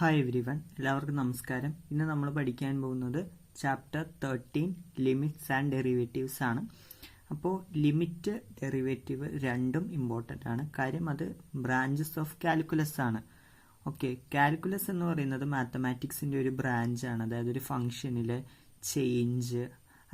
Hi everyone, എല്ലാവർക്കും നമസ്കാരം. ഇന്ന് നമ്മൾ പഠിക്കാൻ പോകുന്നത് ചാപ്റ്റർ 13 ലിമിറ്റ്സ് ആൻഡ് ഡെറിവേറ്റീവ്സ് ആണ്. അപ്പോൾ ലിമിറ്റ്, ഡെറിവേറ്റീവ് രണ്ടും ഇമ്പോർട്ടൻ്റ് ആണ്. കാര്യം അത് ബ്രാഞ്ചസ് ഓഫ് കാൽക്കുലസ് ആണ്. ഓക്കെ, കാൽക്കുലസ് എന്ന് പറയുന്നത് മാത്തമാറ്റിക്സിൻ്റെ ഒരു ബ്രാഞ്ചാണ്. അതായത് ഒരു ഫംഗ്ഷനിലെ ചേഞ്ച്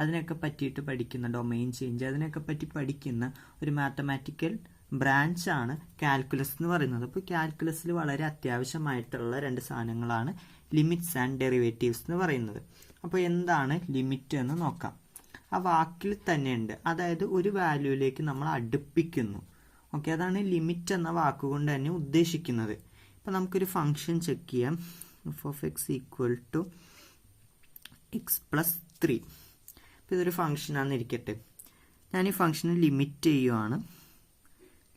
അതിനൊക്കെ പറ്റിയിട്ട് പഠിക്കുന്ന, ഡൊമെയിൻ ചേഞ്ച് അതിനൊക്കെ പറ്റി പഠിക്കുന്ന ഒരു മാത്തമാറ്റിക്കൽ ബ്രാഞ്ചാണ് കാൽക്കുലസ് എന്ന് പറയുന്നത്. അപ്പോൾ കാൽക്കുലസിൽ വളരെ അത്യാവശ്യമായിട്ടുള്ള രണ്ട് സാധനങ്ങളാണ് ലിമിറ്റ്സ് ആൻഡ് ഡെറിവേറ്റീവ്സ് എന്ന് പറയുന്നത്. അപ്പോൾ എന്താണ് ലിമിറ്റ് എന്ന് നോക്കാം. ആ വാക്കിൽ തന്നെയുണ്ട്, അതായത് ഒരു വാല്യൂയിലേക്ക് നമ്മൾ അടുപ്പിക്കുന്നു. ഓക്കെ, അതാണ് ലിമിറ്റ് എന്ന വാക്കുകൊണ്ട് തന്നെ ഉദ്ദേശിക്കുന്നത്. ഇപ്പം നമുക്കൊരു ഫംഗ്ഷൻ ചെക്ക് ചെയ്യാം. F of X equal to X plus 3. ഇപ്പോൾ ഇതൊരു ഫംഗ്ഷനാണെന്ന് ഇരിക്കട്ടെ. ഞാൻ ഈ ഫംഗ്ഷന് ലിമിറ്റ് ചെയ്യുവാണ്.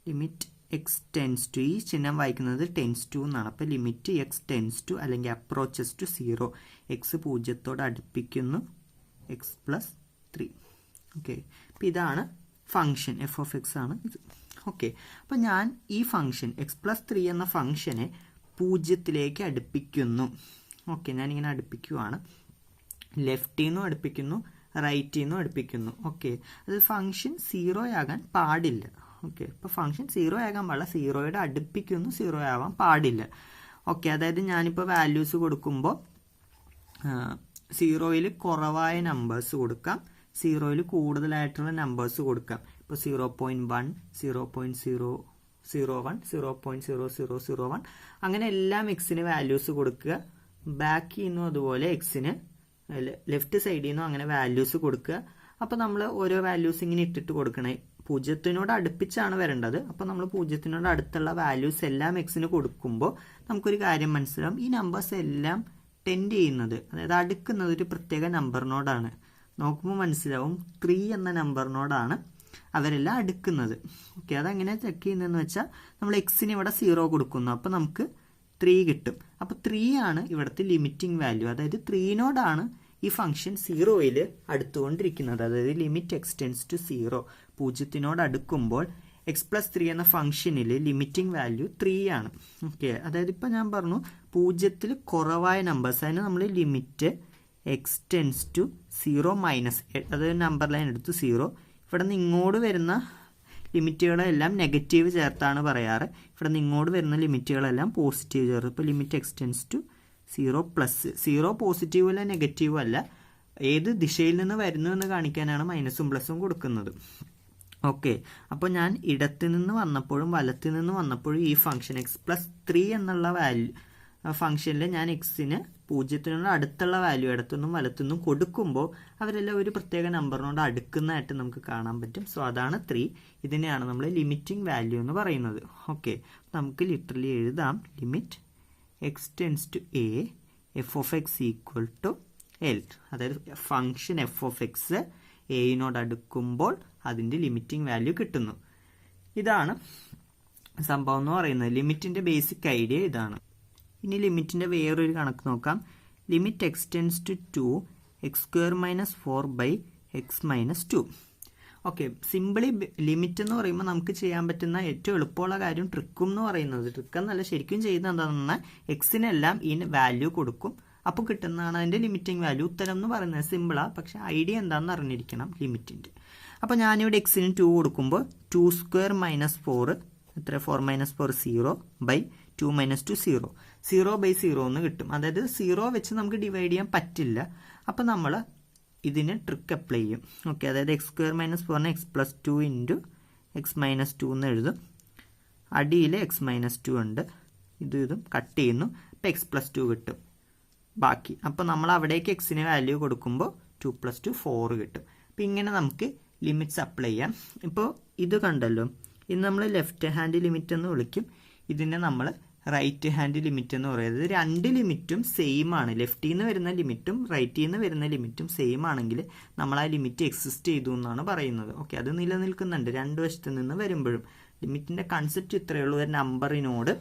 ലിമിറ്റ് എക്സ് ടെൻസ് ടു, ഈ ചിഹ്നം വായിക്കുന്നത് ടെൻസ് ടു എന്നാണ്. അപ്പോൾ ലിമിറ്റ് എക്സ് ടെൻസ് ടു അല്ലെങ്കിൽ അപ്രോച്ചസ് ടു 0, എക്സ് പൂജ്യത്തോട് അടുപ്പിക്കുന്നു, എക്സ് പ്ലസ് 3. ഓക്കെ, അപ്പോൾ ഇതാണ് ഫംഗ്ഷൻ, എഫ് ഓഫ് എക്സ് ആണ് ഇത്. ഓക്കെ, അപ്പോൾ ഞാൻ ഈ ഫംഗ്ഷൻ എക്സ് പ്ലസ് 3 എന്ന ഫംഗ്ഷനെ പൂജ്യത്തിലേക്ക് അടുപ്പിക്കുന്നു. ഓക്കെ, ഞാനിങ്ങനെ അടുപ്പിക്കുവാണ്. ലെഫ്റ്റിൽ നിന്നും അടുപ്പിക്കുന്നു, റൈറ്റിൽ നിന്നും അടുപ്പിക്കുന്നു. ഓക്കെ, അത് ഫംഗ്ഷൻ 0 ആകാൻ പാടില്ല. ഓക്കെ, ഇപ്പോൾ ഫംഗ്ഷൻ 0 ആകാൻ പാടില്ല, 0യുടെ അടുപ്പിക്കുന്നു, 0 ആവാൻ പാടില്ല. ഓക്കെ, അതായത് ഞാനിപ്പോൾ വാല്യൂസ് കൊടുക്കുമ്പോൾ 0യിൽ കുറവായ നമ്പേഴ്സ് കൊടുക്കാം, 0യിൽ കൂടുതലായിട്ടുള്ള നമ്പേഴ്സ് കൊടുക്കാം. ഇപ്പോൾ 0.1, 0.001, 0.0001 അങ്ങനെ എല്ലാം എക്സിന് വാല്യൂസ് കൊടുക്കുക. ബാക്കിൽ നിന്നും അതുപോലെ എക്സിന് ലെഫ്റ്റ് സൈഡിൽ നിന്നും അങ്ങനെ വാല്യൂസ് കൊടുക്കുക. അപ്പോൾ നമ്മൾ ഓരോ വാല്യൂസ് ഇങ്ങനെ ഇട്ടിട്ട് കൊടുക്കണേ. പൂജ്യത്തിനോട് അടുപ്പിച്ചാണ് വരേണ്ടത്. അപ്പോൾ നമ്മൾ പൂജ്യത്തിനോട് അടുത്തുള്ള വാല്യൂസ് എല്ലാം എക്സിന് കൊടുക്കുമ്പോൾ നമുക്കൊരു കാര്യം മനസ്സിലാവും. ഈ നമ്പേഴ്സ് എല്ലാം ടെൻഡ് ചെയ്യുന്നത്, അതായത് അടുക്കുന്നത് ഒരു പ്രത്യേക നമ്പറിനോടാണ്. നോക്കുമ്പോൾ മനസ്സിലാവും 3 എന്ന നമ്പറിനോടാണ് അവരെല്ലാം അടുക്കുന്നത്. ഓക്കെ, അതെങ്ങനെ ചെക്ക് ചെയ്യുന്നതെന്ന് വെച്ചാൽ നമ്മൾ എക്സിന് ഇവിടെ 0 കൊടുക്കുന്നു, അപ്പോൾ നമുക്ക് 3 കിട്ടും. അപ്പോൾ 3 ആണ് ഇവിടുത്തെ ലിമിറ്റിംഗ് വാല്യൂ. അതായത് 3നോടാണ് ഈ ഫംഗ്ഷൻ 0യിൽ അടുത്തുകൊണ്ടിരിക്കുന്നത്. അതായത് ലിമിറ്റ് എക്സ് ടെൻസ് ടു 0, പൂജ്യത്തിനോട് അടുക്കുമ്പോൾ എക്സ് പ്ലസ് 3 എന്ന ഫംഗ്ഷനിൽ ലിമിറ്റിംഗ് വാല്യൂ 3 ആണ്. ഓക്കെ, അതായത് ഇപ്പം ഞാൻ പറഞ്ഞു പൂജ്യത്തിൽ കുറവായ നമ്പേഴ്സ്, അതിന് നമ്മൾ limit X tends to 0 minus, അതായത് നമ്പർ ലൈൻ എടുത്തു 0. ഇവിടെ നിന്ന് ഇങ്ങോട്ട് വരുന്ന ലിമിറ്റുകളെല്ലാം നെഗറ്റീവ് ചേർത്താണ് പറയാറ്. ഇവിടെ നിന്ന് ഇങ്ങോട്ട് വരുന്ന ലിമിറ്റുകളെല്ലാം പോസിറ്റീവ് ചേർത്ത്. ഇപ്പോൾ limit X tends to 0 plus, 0 പോസിറ്റീവും അല്ല നെഗറ്റീവും അല്ല, ഏത് ദിശയിൽ നിന്ന് വരുന്നു എന്ന് കാണിക്കാനാണ് മൈനസും പ്ലസും കൊടുക്കുന്നത്. ഓക്കെ, അപ്പോൾ ഞാൻ ഇടത്തു നിന്ന് വന്നപ്പോഴും വലത്തു നിന്ന് വന്നപ്പോഴും ഈ ഫംഗ്ഷൻ എക്സ് പ്ലസ് 3 എന്നുള്ള വാല്യൂ ഫംഗ്ഷനിൽ ഞാൻ എക്സിന് പൂജ്യത്തിനോട് അടുത്തുള്ള വാല്യൂ ഇടത്തുനിന്നും വലത്തുനിന്നും കൊടുക്കുമ്പോൾ അവരെല്ലാം ഒരു പ്രത്യേക നമ്പറിനോട് അടുക്കുന്നതായിട്ട് നമുക്ക് കാണാൻ പറ്റും. സോ അതാണ് 3. ഇതിനെയാണ് നമ്മൾ ലിമിറ്റിംഗ് വാല്യൂ എന്ന് പറയുന്നത്. ഓക്കെ, നമുക്ക് ലിറ്ററലി എഴുതാം limit X tends to A F of X equal to L. അതായത് ഫംഗ്ഷൻ എഫ് ഓഫ് എക്സ് എയിനോട് അടുക്കുമ്പോൾ അതിൻ്റെ ലിമിറ്റിംഗ് വാല്യൂ കിട്ടുന്നു. ഇതാണ് സംഭവം എന്ന് പറയുന്നത്. ലിമിറ്റിൻ്റെ ബേസിക് ഐഡിയ ഇതാണ്. ഇനി ലിമിറ്റിൻ്റെ വേറൊരു കണക്ക് നോക്കാം. Limit X tends to 2 X square minus 4 by X minus 2. Okay, simply limit എന്ന് പറയുമ്പോൾ നമുക്ക് ചെയ്യാൻ പറ്റുന്ന ഏറ്റവും എളുപ്പമുള്ള കാര്യം ട്രിക്കും എന്ന് പറയുന്നത്, ട്രിക്ക് എന്നല്ല ശരിക്കും ചെയ്യുന്നത് എന്താണെന്ന്, എക്സിനെല്ലാം ഈ വാല്യൂ കൊടുക്കും, അപ്പോൾ കിട്ടുന്നതാണ് അതിൻ്റെ ലിമിറ്റിംഗ് വാല്യൂ. ഉത്തരം എന്ന് പറയുന്നത് സിമ്പിളാണ്, പക്ഷെ ഐഡിയ എന്താണെന്ന് അറിഞ്ഞിരിക്കണം ലിമിറ്റിൻ്റെ. അപ്പോൾ ഞാനിവിടെ എക്സിന് 2 കൊടുക്കുമ്പോൾ 2 സ്ക്വയർ മൈനസ് 4 എത്ര, 4 മൈനസ് 4 0 ബൈ 2 മൈനസ് 2 0, 0 ബൈ 0 എന്ന് കിട്ടും. അതായത് 0 വെച്ച് നമുക്ക് ഡിവൈഡ് ചെയ്യാൻ പറ്റില്ല. അപ്പോൾ നമ്മൾ ഇതിന് ട്രിക്ക് അപ്ലൈ ചെയ്യും. ഓക്കെ, അതായത് X square minus 4 X plus 2 into X minus 2 എന്ന് എഴുതും. അടിയിൽ എക്സ് മൈനസ് 2 ഉണ്ട്, ഇതും കട്ട് ചെയ്യുന്നു. അപ്പോൾ എക്സ് പ്ലസ് 2 കിട്ടും ബാക്കി. അപ്പോൾ നമ്മൾ അവിടേക്ക് എക്സിന് വാല്യൂ കൊടുക്കുമ്പോൾ 2 പ്ലസ് 2 4 കിട്ടും. അപ്പോൾ ഇങ്ങനെ നമുക്ക് ലിമിറ്റ്സ് അപ്ലൈ ചെയ്യാം. ഇപ്പോൾ ഇത് കണ്ടല്ലോ, ഇത് നമ്മൾ ലെഫ്റ്റ് ഹാൻഡ് ലിമിറ്റ് എന്ന് വിളിക്കും, ഇതിനെ നമ്മൾ റൈറ്റ് ഹാൻഡ് ലിമിറ്റ് എന്ന് പറയുന്നത്. രണ്ട് ലിമിറ്റും സെയിം ആണ്. ലെഫ്റ്റിൽ നിന്ന് വരുന്ന ലിമിറ്റും റൈറ്റിൽ നിന്ന് വരുന്ന ലിമിറ്റും സെയിം ആണെങ്കിൽ നമ്മൾ ആ ലിമിറ്റ് എക്സിസ്റ്റ് ചെയ്തു എന്നാണ് പറയുന്നത്. ഓക്കെ, അത് നിലനിൽക്കുന്നുണ്ട് രണ്ട് വശത്ത് നിന്ന് വരുമ്പോഴും. ലിമിറ്റിൻ്റെ കൺസെപ്റ്റ് ഇത്രയേ ഉള്ളൂ. ഒരു നമ്പറിനോട്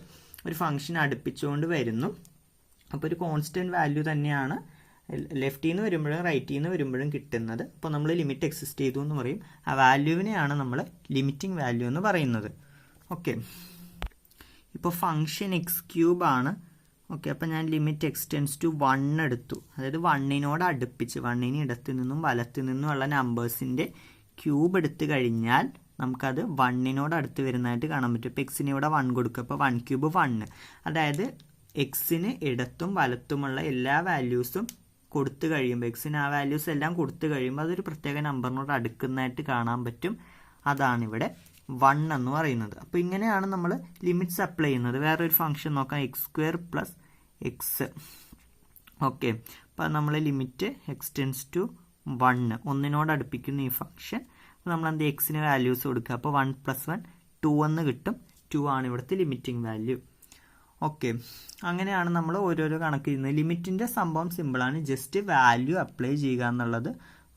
ഒരു ഫംഗ്ഷൻ അടുപ്പിച്ചുകൊണ്ട് വരുന്നു, അപ്പോൾ ഒരു കോൺസ്റ്റൻറ്റ് വാല്യൂ തന്നെയാണ് ലെഫ്റ്റിൽ നിന്ന് വരുമ്പോഴും റൈറ്റിൽ നിന്ന് വരുമ്പോഴും കിട്ടുന്നത്. അപ്പോൾ നമ്മൾ ലിമിറ്റ് എക്സിസ്റ്റ് ചെയ്തു എന്ന് പറയും. ആ വാല്യൂവിനെയാണ് നമ്മൾ ലിമിറ്റിംഗ് വാല്യൂ എന്ന് പറയുന്നത്. ഓക്കെ, ഇപ്പോൾ ഫംഗ്ഷൻ എക്സ് ക്യൂബ് ആണ് ഓക്കെ, അപ്പം ഞാൻ ലിമിറ്റ് എക്സ്റ്റെൻസ് ടു 1 എടുത്തു. അതായത് 1നോട് അടുപ്പിച്ച് 1ന് ഇടത്തു നിന്നും വലത്തു നിന്നുമുള്ള നമ്പേഴ്സിൻ്റെ ക്യൂബ് എടുത്തു കഴിഞ്ഞാൽ നമുക്കത് 1നോട് അടുത്ത് വരുന്നതായിട്ട് കാണാൻ പറ്റും. ഇപ്പോൾ എക്സിന് ഇവിടെ 1 കൊടുക്കുക, അപ്പോൾ 1 ക്യൂബ് 1. അതായത് എക്സിന് ഇടത്തും വലത്തുമുള്ള എല്ലാ വാല്യൂസും കൊടുത്തു കഴിയുമ്പോൾ, എക്സിന് ആ വാല്യൂസ് എല്ലാം കൊടുത്തു കഴിയുമ്പോൾ അതൊരു പ്രത്യേക നമ്പറിനോട് അടുക്കുന്നതായിട്ട് കാണാൻ പറ്റും. അതാണിവിടെ 1 എന്ന് പറയുന്നത്. അപ്പോൾ ഇങ്ങനെയാണ് നമ്മൾ ലിമിറ്റ്സ് അപ്ലൈ ചെയ്യുന്നത്. വേറൊരു ഫംഗ്ഷൻ നോക്കാം, x² + x. ഓക്കെ, അപ്പോൾ നമ്മൾ ലിമിറ്റ് എക്സ്റ്റെൻസ് ടു 1 ഒന്നിനോട് അടുപ്പിക്കുന്ന ഈ ഫംഗ്ഷൻ നമ്മൾ എന്ത് എക്സിന് വാല്യൂസ് കൊടുക്കുക. അപ്പോൾ 1 + 1 2 എന്ന് കിട്ടും. 2 ആണ് ഇവിടുത്തെ ലിമിറ്റിംഗ് വാല്യൂ. ഓക്കെ, അങ്ങനെയാണ് നമ്മൾ ഓരോരോ കണക്ക് ചെയ്യുന്നത്. ലിമിറ്റിൻ്റെ സംഭവം സിമ്പിളാണ്, ജസ്റ്റ് വാല്യൂ അപ്ലൈ ചെയ്യുക എന്നുള്ളത്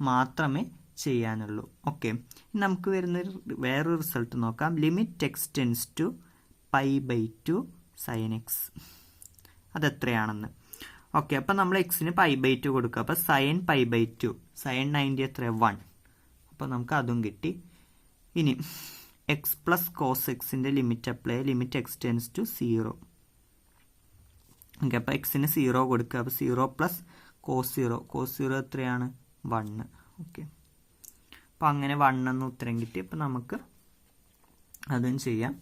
മാത്രമേ ചെയ്യാനുള്ളൂ. ഓക്കെ, നമുക്ക് വരുന്നൊരു വേറൊരു റിസൾട്ട് നോക്കാം. Limit x tends to π/2 sin x. അതെത്രയാണെന്ന്. ഓക്കെ, അപ്പം നമ്മൾ എക്സിന് π/2 കൊടുക്കുക. അപ്പോൾ sin π/2 sin 90 എത്ര 1. അപ്പോൾ നമുക്ക് അതും കിട്ടി. ഇനി എക്സ് പ്ലസ് കോസ് എക്സിൻ്റെ limit apply, limit x tends to 0. Okay, അപ്പോൾ എക്സിന് 0 കൊടുക്കുക. അപ്പോൾ 0 + cos 0. cos 0 എത്രയാണ് 1. ഓക്കെ, അപ്പോൾ അങ്ങനെ 1 എന്ന് ഉത്തരം കിട്ടി. അപ്പോൾ നമുക്ക് അതും ചെയ്യാം.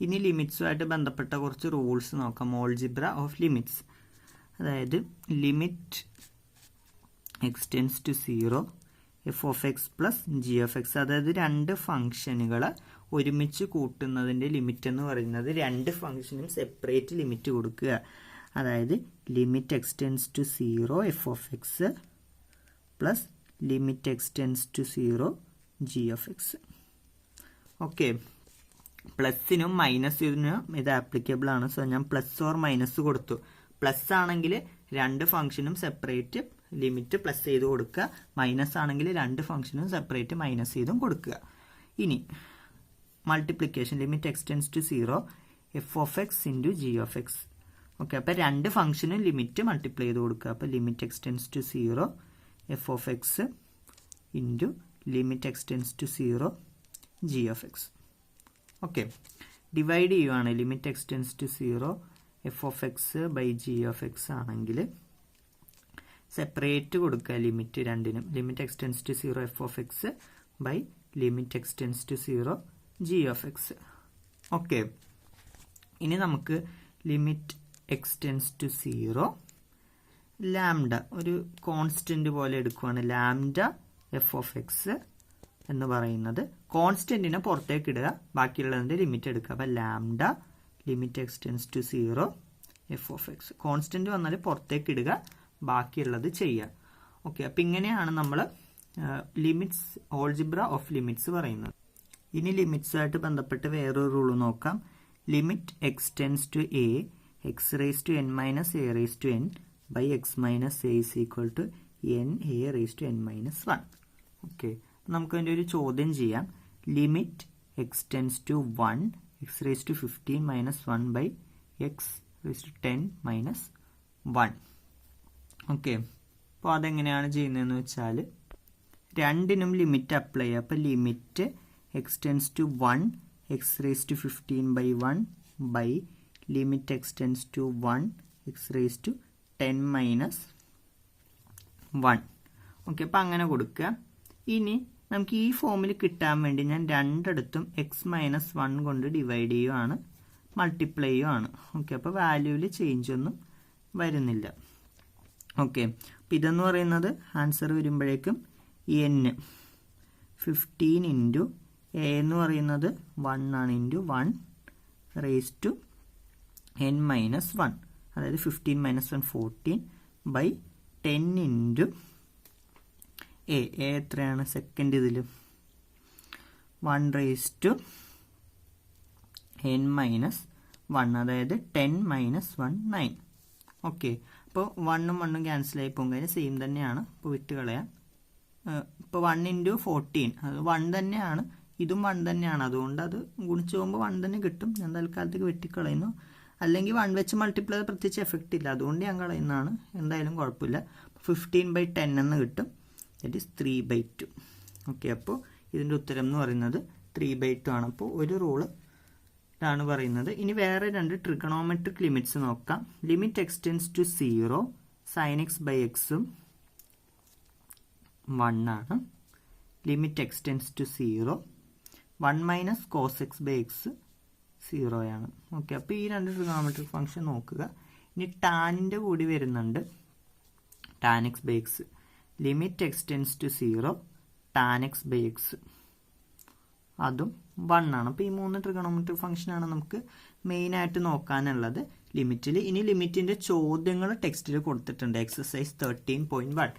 ഇനി ലിമിറ്റ്സുമായിട്ട് ബന്ധപ്പെട്ട കുറച്ച് റൂൾസ് നോക്കാം. Algebra of limits. അതായത് limit x tends to 0 f(x) + g(x). അതായത് രണ്ട് ഫംഗ്ഷനുകൾ ഒരുമിച്ച് കൂട്ടുന്നതിൻ്റെ ലിമിറ്റ് എന്ന് പറയുന്നത് രണ്ട് ഫംഗ്ഷനും സെപ്പറേറ്റ് ലിമിറ്റ് കൊടുക്കുക. അതായത് limit x tends to 0 f(x) + limit x tends to 0 g(x). Okay, പ്ലസിനും മൈനസിനും ഇത് ആപ്ലിക്കബിൾ ആണ്. സോ ഞാൻ പ്ലസ് ഓർ മൈനസ് കൊടുത്തു. പ്ലസ് ആണെങ്കിൽ രണ്ട് ഫംഗ്ഷനും സെപ്പറേറ്റ് ലിമിറ്റ് പ്ലസ് ചെയ്ത് കൊടുക്കുക. മൈനസ് ആണെങ്കിൽ രണ്ട് ഫംഗ്ഷനും സെപ്പറേറ്റ് മൈനസ് ചെയ്തും കൊടുക്കുക. ഇനി multiplication, limit x tends to 0 f(x) × g(x). Okay, അപ്പോൾ രണ്ട് ഫംഗ്ഷനും ലിമിറ്റ് മൾട്ടിപ്ലൈ ചെയ്ത് കൊടുക്കുക. അപ്പോൾ limit x tends to 0 f(x) × limit x tends to 0 g(x). Okay, divide ചെയ്യുവാണ്. ലിമിറ്റ് എക്സ്റ്റെൻസ് ടു 0 f(x/g(x) ആണെങ്കിൽ സെപ്പറേറ്റ് കൊടുക്കുക ലിമിറ്റ് രണ്ടിനും. Limit x tends to 0 f(x) limit x tends to 0 g(x). Okay, ഇനി നമുക്ക് ലിമിറ്റ് എക്സ്റ്റെൻസ് ടു 0 ലാംഡ ഒരു കോൺസ്റ്റന്റ് പോലെ എടുക്കുവാണ്. ലാംഡ f(x) എന്ന് പറയുന്നത് കോൺസ്റ്റന്റിനെ പുറത്തേക്ക് ഇടുക, ബാക്കിയുള്ളതിൻ്റെ ലിമിറ്റ് എടുക്കുക. അപ്പോൾ lambda limit x tends to 0 f(x). Constant വന്നാൽ പുറത്തേക്ക് ഇടുക, ബാക്കിയുള്ളത് ചെയ്യുക. ഓക്കെ, അപ്പം ഇങ്ങനെയാണ് നമ്മൾ ലിമിറ്റ്സ്, ഓൾജിബ്ര ഓഫ് ലിമിറ്റ്സ് പറയുന്നത്. ഇനി ലിമിറ്റ്സുമായിട്ട് ബന്ധപ്പെട്ട് വേറൊരു റൂൾ നോക്കാം. Limit x tends to a x⁻n - a⁻n by x - a = n(a)n-1. Okay, നമുക്ക് അതിൻ്റെ ഒരു ചോദ്യം ചെയ്യാം. Limit x tends to 1 x⁻15 - 1 by x⁻10 - 1. Okay, അപ്പോൾ അതെങ്ങനെയാണ് ചെയ്യുന്നതെന്ന് വെച്ചാൽ രണ്ടിനും ലിമിറ്റ് അപ്ലൈ ചെയ്യുക. അപ്പോൾ limit x tends to 1 x⁻15/1 by limit x tends to 1 x⁻10 - 1. Okay, അപ്പോൾ അങ്ങനെ കൊടുക്കുക. ഇനി നമുക്ക് ഈ ഫോമിൽ കിട്ടാൻ വേണ്ടി ഞാൻ രണ്ടിടത്തും x-1 കൊണ്ട് ഡിവൈഡ് ചെയ്യുകയാണ്, മൾട്ടിപ്ലൈ ചെയ്യുകയാണ്. ഓക്കെ, അപ്പോൾ വാല്യൂവിൽ ചേഞ്ച് ഒന്നും വരുന്നില്ല. ഓക്കെ, അപ്പോൾ ഇതെന്ന് പറയുന്നത് ആൻസർ വരുമ്പോഴേക്കും n 15 × a എന്ന് പറയുന്നത് 1 ആണ്, ×1⁻n-1. അതായത് 15 - 1 14 by 10 × a എത്രയാണ് സെക്കൻഡ് ഇതിൽ 1⁻n-1, അതായത് 10 - 1 9. ഓക്കെ, അപ്പോൾ 1ഉം 1ഉം ക്യാൻസൽ ആയി പോകും, അതിന് സെയിം തന്നെയാണ്, ഇപ്പോൾ വിട്ട് കളയാം. ഇപ്പോൾ 1 × 14 അത് 1 തന്നെയാണ്, ഇതും 1 തന്നെയാണ്, അതുകൊണ്ട് അത് ഗുണിച്ച് പോകുമ്പോൾ 1 തന്നെ കിട്ടും. ഞാൻ തൽക്കാലത്തേക്ക് വെട്ടിക്കളയുന്നു. അല്ലെങ്കിൽ 1 വെച്ച് മൾട്ടിപ്ലൈ ചെയ്ത് പ്രത്യേകിച്ച് എഫക്റ്റ് ഇല്ല, അതുകൊണ്ട് ഞാൻ കളയുന്നതാണ്. എന്തായാലും കുഴപ്പമില്ല. 15/10 എന്ന് കിട്ടും, ദറ്റ് ഈസ് 3/2. ഓക്കെ, അപ്പോൾ ഇതിൻ്റെ ഉത്തരം എന്ന് പറയുന്നത് 3/2 ആണ്. അപ്പോൾ ഒരു റൂള് ഇതാണ് പറയുന്നത്. ഇനി വേറെ രണ്ട് ട്രിഗണോമെട്രിക് ലിമിറ്റ്സ് നോക്കാം. Limit x tends to 0 sin x by എക്സും 1 ആണ്. Limit x tends to 0 1 minus cos X by X 0 ആണ്. ഓക്കെ, അപ്പോൾ ഈ രണ്ട് ട്രിഗണോമെട്രിക് ഫംഗ്ഷൻ നോക്കുക. ഇനി ടാനിൻ്റെ കൂടി വരുന്നുണ്ട്, tan X by X. Limit x tends to 0 tan X by X, അതും 1 ആണ്. അപ്പോൾ ഈ 3 ട്രിഗണോമെട്രിക് ഫംഗ്ഷനാണ് നമുക്ക് മെയിനായിട്ട് നോക്കാനുള്ളത് ലിമിറ്റിൽ. ഇനി ലിമിറ്റിൻ്റെ ചോദ്യങ്ങൾ ടെക്സ്റ്റിൽ കൊടുത്തിട്ടുണ്ട്, എക്സസൈസ് 13.1.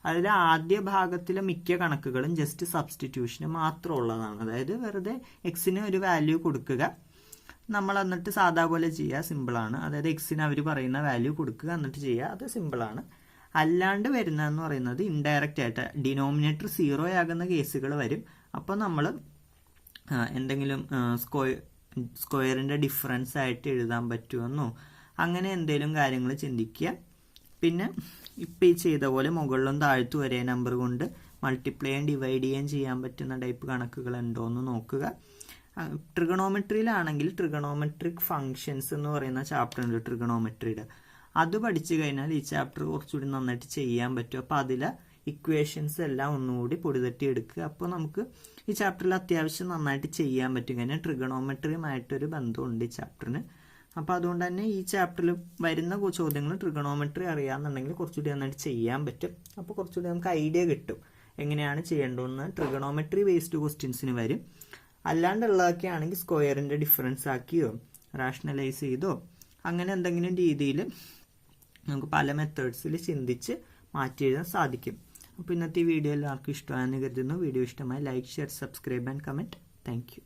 അതിൽ ആദ്യ ഭാഗത്തിലെ മിക്ക കണക്കുകളും ജസ്റ്റ് സബ്സ്റ്റിറ്റ്യൂഷന് മാത്രമുള്ളതാണ്. അതായത് വെറുതെ എക്സിന് ഒരു വാല്യൂ കൊടുക്കുക, നമ്മൾ എന്നിട്ട് സാധാ പോലെ ചെയ്യുക, സിമ്പിളാണ്. അതായത് എക്സിന് അവർ പറയുന്ന വാല്യൂ കൊടുക്കുക എന്നിട്ട് ചെയ്യുക, അത് സിമ്പിളാണ്. അല്ലാണ്ട് വരുന്നതെന്ന് പറയുന്നത് ഇൻഡയറക്റ്റ് ആയിട്ട് ഡിനോമിനേറ്റർ 0 ആകുന്ന കേസുകൾ വരും. അപ്പോൾ നമ്മൾ എന്തെങ്കിലും സ്ക്വയറിൻ്റെ ഡിഫറൻസ് ആയിട്ട് എഴുതാൻ പറ്റുമെന്നോ അങ്ങനെ എന്തെങ്കിലും കാര്യങ്ങൾ ചിന്തിക്കുക. പിന്നെ ഇപ്പം ഈ ചെയ്ത പോലെ മുകളിലും താഴ്ത്തും ഒരേ നമ്പർ കൊണ്ട് മൾട്ടിപ്ലൈ ചെയ്യാൻ ഡിവൈഡ് ചെയ്യാൻ പറ്റുന്ന ടൈപ്പ് കണക്കുകൾ ഉണ്ടോ എന്ന് നോക്കുക. ട്രിഗണോമെട്രിയിലാണെങ്കിൽ ട്രിഗണോമെട്രിക് ഫങ്ഷൻസ് എന്ന് പറയുന്ന ചാപ്റ്റർ ഉണ്ട് ട്രിഗണോമെട്രിയുടെ. അത് പഠിച്ചു കഴിഞ്ഞാൽ ഈ ചാപ്റ്റർ കുറച്ചുകൂടി നന്നായിട്ട് ചെയ്യാൻ പറ്റും. അപ്പോൾ അതിലെ ഇക്വേഷൻസ് എല്ലാം ഒന്നുകൂടി പൊടിതട്ടി എടുക്കുക. അപ്പോൾ നമുക്ക് ഈ ചാപ്റ്ററിൽ അത്യാവശ്യം നന്നായിട്ട് ചെയ്യാൻ പറ്റും. കാരണം ട്രിഗണോമെട്രിയുമായിട്ടൊരു ബന്ധമുണ്ട് ഈ ചാപ്റ്ററിന്. അപ്പോൾ അതുകൊണ്ട് തന്നെ ഈ ചാപ്റ്ററിൽ വരുന്ന ചോദ്യങ്ങൾ ട്രിഗണോമെട്രി അറിയാമെന്നുണ്ടെങ്കിൽ കുറച്ചുകൂടി നന്നായിട്ട് ചെയ്യാൻ പറ്റും. അപ്പോൾ കുറച്ചുകൂടി നമുക്ക് ഐഡിയ കിട്ടും എങ്ങനെയാണ് ചെയ്യേണ്ടതെന്ന്. ട്രിഗണോമെട്രി ബേസ്ഡ് ക്വസ്റ്റ്യൻസിന് വരും. അല്ലാണ്ടുള്ളതൊക്കെ ആണെങ്കിൽ സ്ക്വയറിൻ്റെ ഡിഫറൻസ് ആക്കിയോ റാഷണലൈസ് ചെയ്തോ അങ്ങനെ എന്തെങ്കിലും രീതിയിൽ നമുക്ക് പല മെത്തേഡ്സിൽ ചിന്തിച്ച് മാറ്റി എഴുതാൻ സാധിക്കും. അപ്പോൾ ഇന്നത്തെ ഈ വീഡിയോ എല്ലാവർക്കും ഇഷ്ടമായെന്ന് കരുതുന്നു. വീഡിയോ ഇഷ്ടമായി like, share, subscribe and comment. Thank you.